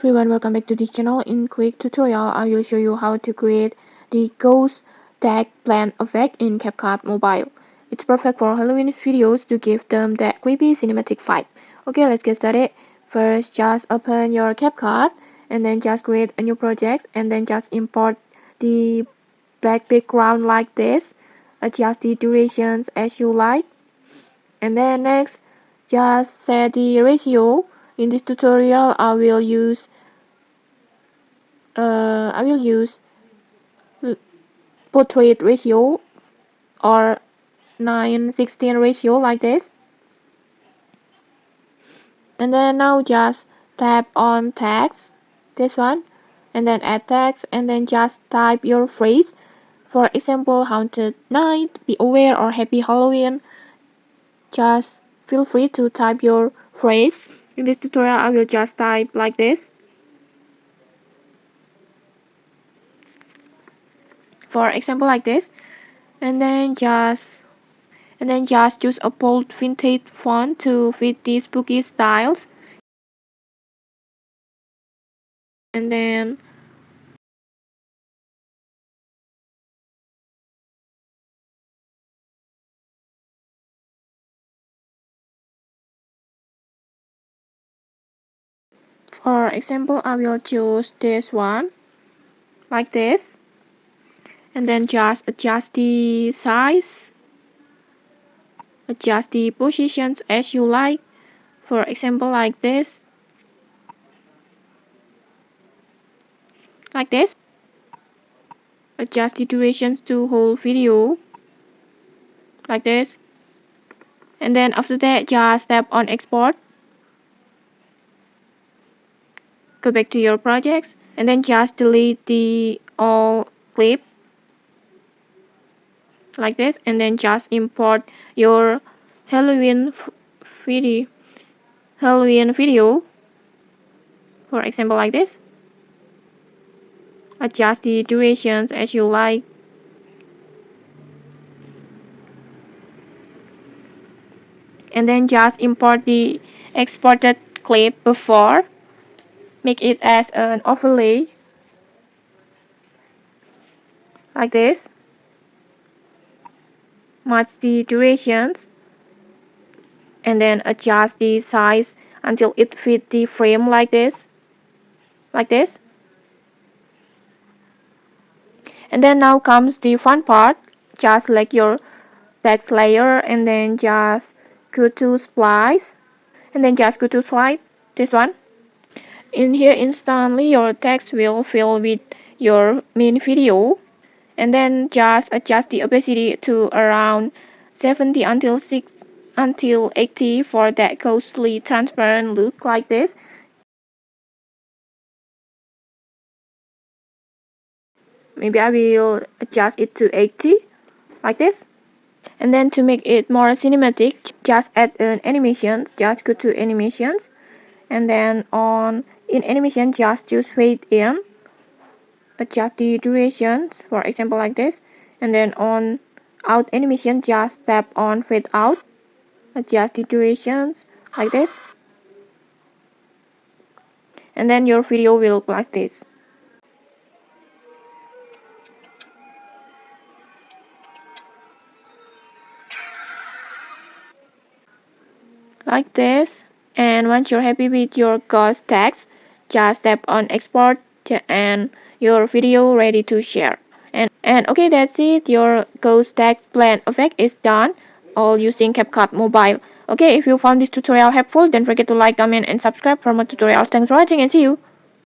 everyone, welcome back to this channel. In quick tutorial, I will show you how to create the ghost tag blend effect in CapCut Mobile. It's perfect for Halloween videos to give them that creepy cinematic vibe. Okay, let's get started. First, just open your CapCut and then just create a new project and then just import the black background like this. Adjust the durations as you like. And then next, just set the ratio. In this tutorial, I will use portrait ratio or 9:16 ratio like this. And then now just tap on text, this one, and then add text and then just type your phrase. For example, haunted night, be aware, or happy Halloween. Just feel free to type your phrase. In this tutorial, I will just type like this. For example, like this. And then just choose a bold vintage font to fit these spooky styles. And then for example, I will choose this one like this. And then just adjust the size, adjust the positions as you like. For example, like this. Like this. Adjust the durations to whole video. Like this. And then after that, just tap on export. Go back to your projects and then just delete the all clip like this, and then just import your Halloween video, for example like this. Adjust the durations as you like. And then just import the exported clip before. Make it as an overlay like this. Match the durations and then adjust the size until it fits the frame like this. Like this. And then now comes the fun part. Just select your text layer and then just go to Splice and then just go to Slide, this one. In here instantly your text will fill with your main video, and then just adjust the opacity to around 70 until 80 for that ghostly transparent look like this. Maybe I will adjust it to 80 like this. And then to make it more cinematic, just add an animation. Just go to animations and then in animation just choose fade in, adjust the durations, for example like this. And then on out animation just tap on fade out, adjust the durations like this. And then your video will look like this. Like this. And once you're happy with your ghost text, just tap on export and your video ready to share. And okay, that's it. Your ghost text blend effect is done, all using CapCut Mobile. Okay, if you found this tutorial helpful, don't forget to like, comment, and subscribe for more tutorials. Thanks for watching and see you.